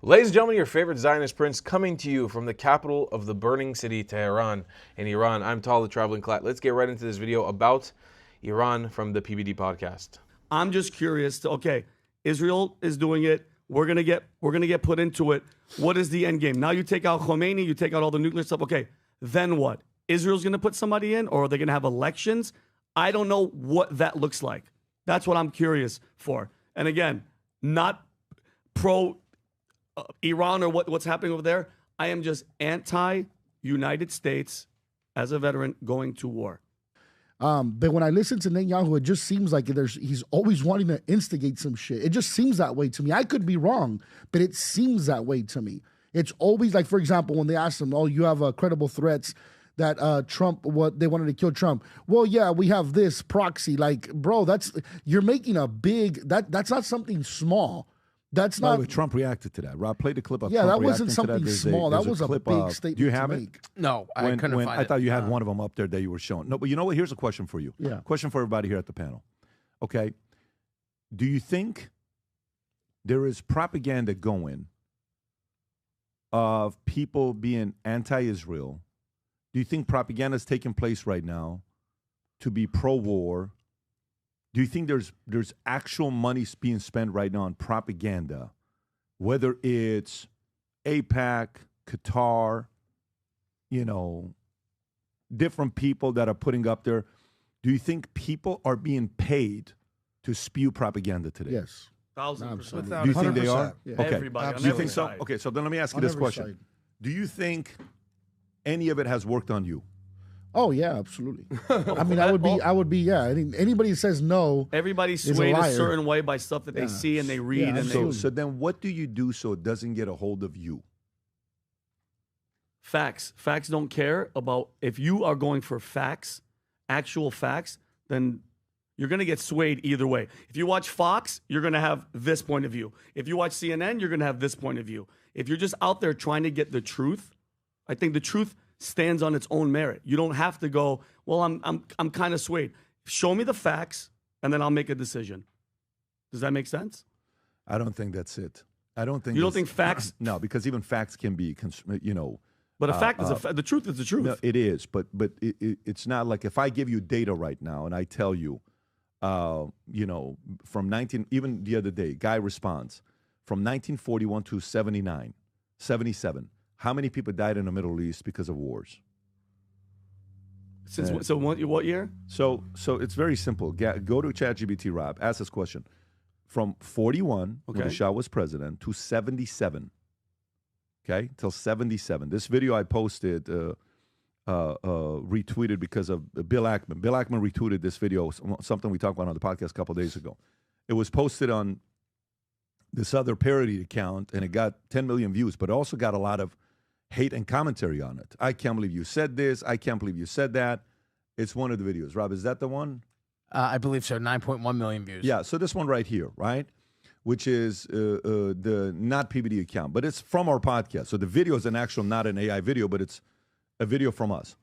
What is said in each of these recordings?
Ladies and gentlemen, your favorite Zionist prince coming to you from the capital of the burning city, Tehran, in Iran. I'm Tal, the Traveling Clat. Let's get right into this video about Iran from the PBD podcast. I'm just curious to, okay, Israel is doing it. We're gonna get put into it. What is the end game? Now you take out Khomeini, you take out all the nuclear stuff. Okay, then what? Israel's gonna put somebody in, or are they gonna have elections? I don't know what that looks like. That's what I'm curious for. And again, not pro Iran or what's happening over there. I am just anti-United States as a veteran going to war. But when I listen to Netanyahu, it just seems like he's always wanting to instigate some shit. It just seems that way to me. I could be wrong, but it seems that way to me. It's always like, for example, when they ask him, "Oh, you have credible threats that Trump, what they wanted to kill Trump." Well, yeah, we have this proxy. Like, bro, you're making a big that's not something small. That's By not. the way, Trump reacted to that. Rob, play the clip of Yeah, Trump that wasn't reacting to something that. small. That there's was a clip big of, statement. Do you to have it? make. No, I couldn't find it. I thought you had one of them up there that you were showing. No, but you know what? Here's a question for you. Yeah. Question for everybody here at the panel. Okay. Do you think there is propaganda going of people being anti-Israel? Do you think propaganda is taking place right now to be pro-war? Do you think there's actual money being spent right now on propaganda, whether it's AIPAC, Qatar, different people that are putting up there? Do you think people are being paid to spew propaganda today? Yes. 1,000%. Do you think they 100%. are? Yeah. Okay. Everybody on Do you every think so? side. Okay, so then let me ask you On this every question. side. Do you think any of it has worked on you? Oh yeah, absolutely. I mean, I would be. Yeah. Anybody who says no, Everybody's is a swayed a liar. certain way by stuff that they see and they read. Yeah, and they, absolutely. So then what do you do so it doesn't get a hold of you? Facts don't care about. If you are going for facts, actual facts, then you're going to get swayed either way. If you watch Fox, you're going to have this point of view. If you watch CNN, you're going to have this point of view. If you're just out there trying to get the truth, I think the truth stands on its own merit. You don't have to go, well, I'm kind of swayed. Show me the facts, and then I'll make a decision. Does that make sense? I don't think that's it. I don't think You don't that's- think facts? No, because even facts can be, But a fact is a fact. The truth is the truth. No, it is, but it's not like if I give you data right now and I tell you, from even the other day, guy responds, from 1941 to 77, how many people died in the Middle East because of wars? So what year? So it's very simple. Go to ChatGPT, Rob, ask this question. From 41, when the Okay. Shah was president, to 77, okay, till 77. This video I posted, retweeted because of Bill Ackman. Bill Ackman retweeted this video, something we talked about on the podcast a couple of days ago. It was posted on this other parody account, and it got 10 million views, but it also got a lot of hate and commentary on it. I can't believe you said this. I can't believe you said that. It's one of the videos. Rob, is that the one? I believe so. 9.1 million views. Yeah, so this one right here, right? Which is the not PBD account, but it's from our podcast. So the video is not an AI video, but it's a video from us.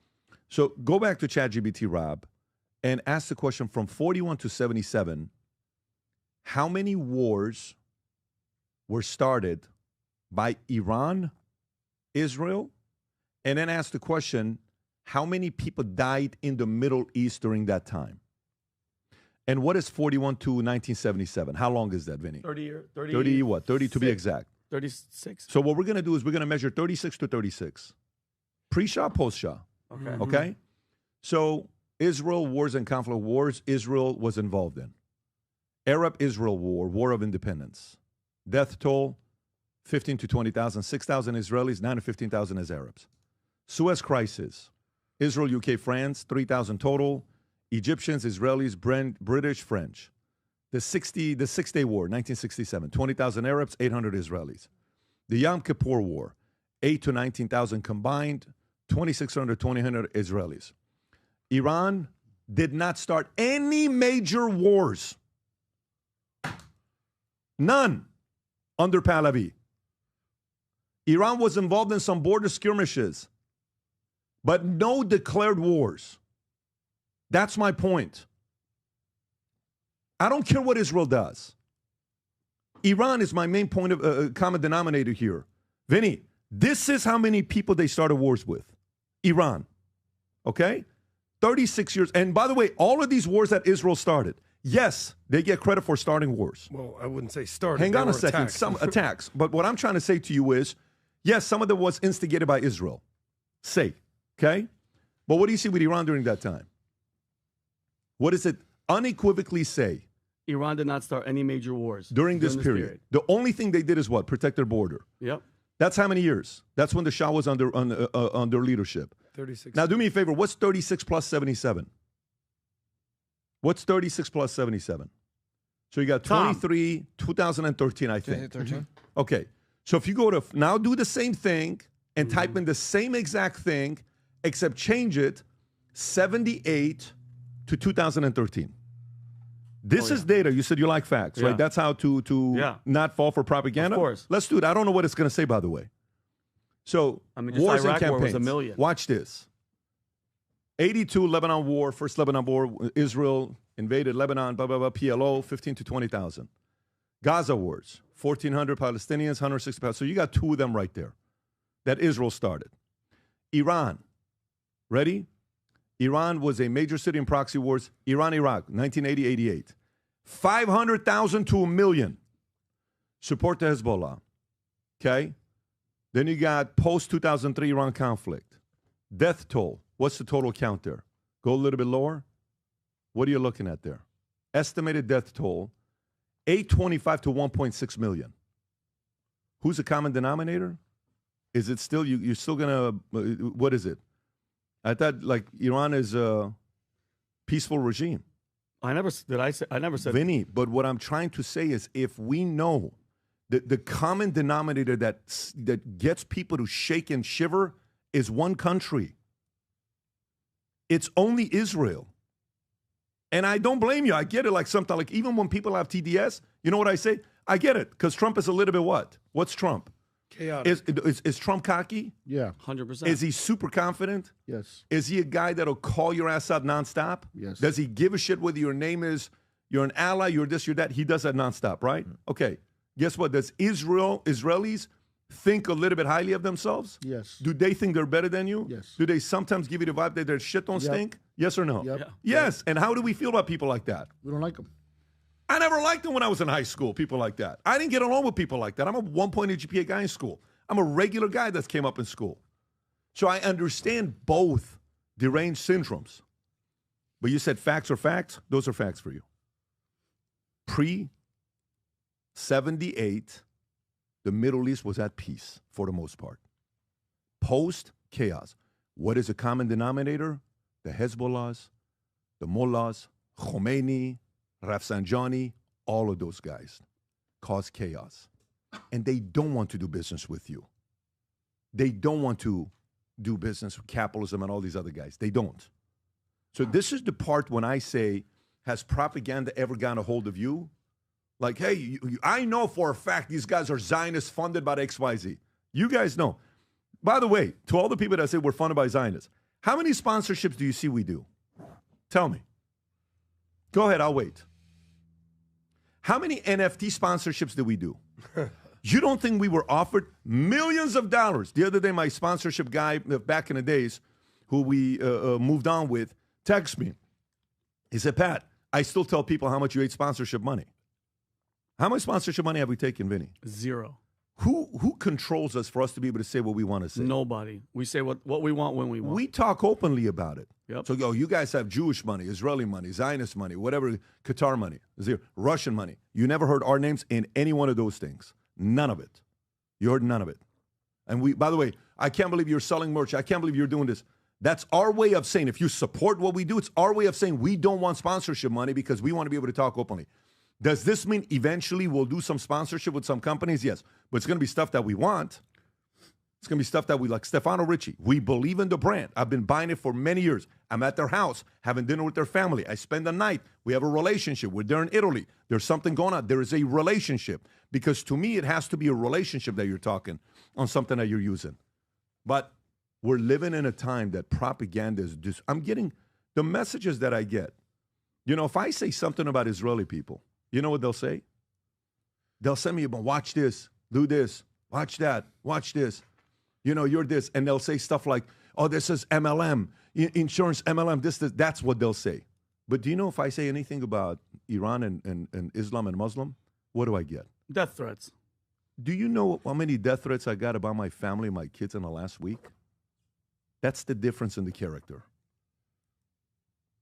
So go back to ChatGPT, Rob, and ask the question from 41 to 77, how many wars were started by Iran, Israel, and then ask the question, how many people died in the Middle East during that time? And what is 41 to 1977? How long is that, Vinny? 30 years. 30 what? 30 to be exact. 36. So what we're going to do is we're going to measure 36 to 36. Pre-Shah, post-Shah. Okay. Okay? So Israel, wars and conflict wars, Israel was involved in. Arab-Israel war, war of independence. Death toll, 15 to 20,000, 6,000 Israelis, 9 to 15,000 as Arabs. Suez crisis, Israel, UK, France, 3,000 total. Egyptians, Israelis, British, French. The Six-Day War, 1967, 20,000 Arabs, 800 Israelis. The Yom Kippur War, 8 to 19,000 combined, 2,600, 2,000 Israelis. Iran did not start any major wars. None under Pahlavi. Iran was involved in some border skirmishes, but no declared wars. That's my point. I don't care what Israel does. Iran is my main point of common denominator here. Vinny, this is how many people they started wars with. Iran. Okay? 36 years. And by the way, all of these wars that Israel started, yes, they get credit for starting wars. Well, I wouldn't say started. Hang They on a were second. attacked. Some attacks. But what I'm trying to say to you is, yes, some of them was instigated by Israel. Say, okay? But what do you see with Iran during that time? What does it unequivocally say? Iran did not start any major wars During this period. The only thing they did is what? Protect their border. Yep. That's how many years? That's when the Shah was under leadership. 36. Now, do me a favor. What's 36 plus 77? What's 36 plus 77? So you got 23, 2013, I think. 13. Okay. So if you go to, now do the same thing and type in the same exact thing, except change it 78 to 2013. This is data. You said you like facts, right? That's how to not fall for propaganda. Of course. Let's do it. I don't know what it's going to say, by the way. So, I mean, just wars Iraq and war was campaigns. 1 million. Watch this. 82, Lebanon war, first Lebanon war, Israel invaded Lebanon, blah, blah, blah, PLO, 15 to 20,000. Gaza wars, 1,400 Palestinians, 160 Palestinians. So you got two of them right there that Israel started. Iran, ready? Iran was a major city in proxy wars. Iran-Iraq, 1980-88. 500,000 to 1 million. Support the Hezbollah. Okay? Then you got post-2003 Iran conflict. Death toll. What's the total count there? Go a little bit lower. What are you looking at there? Estimated death toll, 825 to 1.6 million. Who's the common denominator? Is it still, you're still going to, what is it? I thought like Iran is a peaceful regime. I never said. Vinny, but what I'm trying to say is if we know the common denominator that gets people to shake and shiver is one country. It's only Israel. And I don't blame you. I get it like something like even when people have TDS, you know what I say? I get it because Trump is a little bit what? What's Trump? Chaotic. Is Trump cocky? Yeah. 100%. Is he super confident? Yes. Is he a guy that'll call your ass out nonstop? Yes. Does he give a shit whether your name is, you're an ally, you're this, you're that? He does that nonstop, right? Okay. Guess what? Does Israelis think a little bit highly of themselves? Yes. Do they think they're better than you? Yes. Do they sometimes give you the vibe that their shit don't stink? Yes or no? Yep. Yes. And how do we feel about people like that? We don't like them. I never liked them when I was in high school, people like that. I didn't get along with people like that. I'm a 1.8 GPA guy in school. I'm a regular guy that came up in school. So I understand both deranged syndromes. But you said facts are facts. Those are facts for you. Pre-78, the Middle East was at peace for the most part. Post-chaos. What is a common denominator? The Hezbollahs, the Mullahs, Khomeini, Rafsanjani, all of those guys cause chaos. And they don't want to do business with you. They don't want to do business with capitalism and all these other guys. They don't. So this is the part when I say, has propaganda ever gotten a hold of you? Like, hey, I know for a fact these guys are Zionists funded by the XYZ. You guys know. By the way, to all the people that say we're funded by Zionists, how many sponsorships do you see we do? Tell me. Go ahead, I'll wait. How many NFT sponsorships did we do? You don't think we were offered millions of dollars? The other day, my sponsorship guy back in the days, who we moved on with, texted me. He said, Pat, I still tell people how much you ate sponsorship money. How much sponsorship money have we taken, Vinny? 0. Who controls us for us to be able to say what we want to say? Nobody. We say what we want when we want. We talk openly about it. Yep. So, you guys have Jewish money, Israeli money, Zionist money, whatever, Qatar money, Russian money. You never heard our names in any one of those things. None of it. You heard none of it. And we, by the way, I can't believe you're selling merch. I can't believe you're doing this. That's our way of saying, if you support what we do, it's our way of saying we don't want sponsorship money because we want to be able to talk openly. Does this mean eventually we'll do some sponsorship with some companies? Yes. But it's going to be stuff that we want. It's going to be stuff that we like. Stefano Ricci, we believe in the brand. I've been buying it for many years. I'm at their house, having dinner with their family. I spend the night. We have a relationship. We're there in Italy. There's something going on. There is a relationship. Because to me, it has to be a relationship that you're talking on something that you're using. But we're living in a time that propaganda is just, I'm getting the messages that I get. You know, if I say something about Israeli people, you know what they'll say? they'll send me, but watch this, do this, watch that, watch this. You know, you're this. And they'll say stuff like, oh, this is MLM, insurance MLM, this. That's what they'll say. But do you know if I say anything about Iran and Islam and Muslim, what do I get? Death threats. Do you know how many death threats I got about my family, my kids in the last week? That's the difference in the character.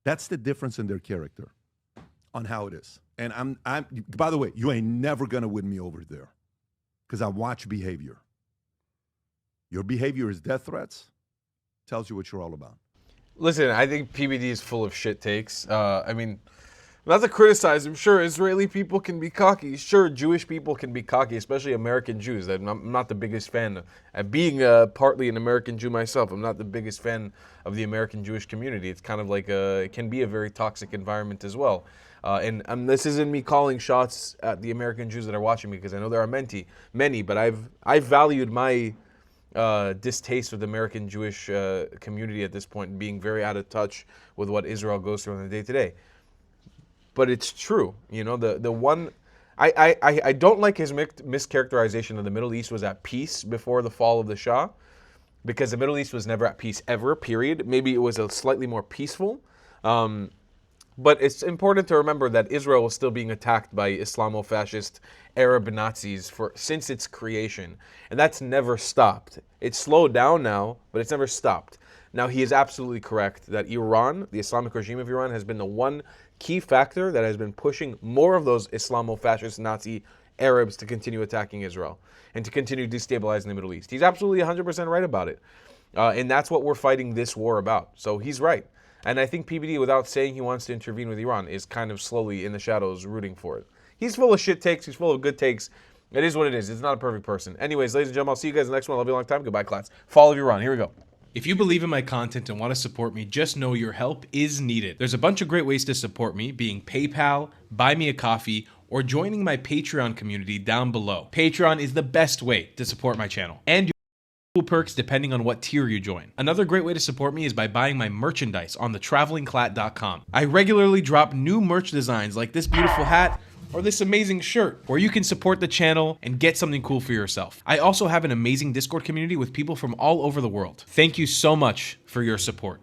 That's the difference in their character on how it is. And I'm by the way, you ain't never gonna win me over there because I watch behavior. Your behavior is death threats, tells you what you're all about. Listen, I think PBD is full of shit takes. I mean, not to criticize him. Sure, Israeli people can be cocky. Sure, Jewish people can be cocky, especially American Jews. I'm not the biggest fan. Being partly an American Jew myself, I'm not the biggest fan of the American Jewish community. It's kind of like it can be a very toxic environment as well. And this isn't me calling shots at the American Jews that are watching me, because I know there are many. But I've valued my distaste with the American Jewish community at this point, being very out of touch with what Israel goes through on the day-to-day. But it's true, you know, the one, I don't like his mischaracterization of the Middle East was at peace before the fall of the Shah, because the Middle East was never at peace ever, period. Maybe it was a slightly more peaceful, but it's important to remember that Israel was still being attacked by Islamo-fascist Arab Nazis since its creation, and that's never stopped. It's slowed down now, but it's never stopped. Now, he is absolutely correct that Iran, the Islamic regime of Iran, has been the one key factor that has been pushing more of those Islamo-fascist Nazi Arabs to continue attacking Israel and to continue destabilizing the Middle East. He's absolutely 100% right about it. And that's what we're fighting this war about. So he's right. And I think PBD, without saying he wants to intervene with Iran, is kind of slowly in the shadows rooting for it. He's full of shit takes. He's full of good takes. It is what it is. It's not a perfect person. Anyways, ladies and gentlemen, I'll see you guys in the next one. Love you a long time. Goodbye, class. Follow Iran. Here we go. If you believe in my content and want to support me, just know your help is needed. There's a bunch of great ways to support me, being PayPal, Buy Me a Coffee, or joining my Patreon community down below. Patreon is the best way to support my channel, and cool perks depending on what tier you join. Another great way to support me is by buying my merchandise on thetravelingclat.com. I regularly drop new merch designs like this beautiful hat or this amazing shirt, where you can support the channel and get something cool for yourself. I also have an amazing Discord community with people from all over the world. Thank you so much for your support.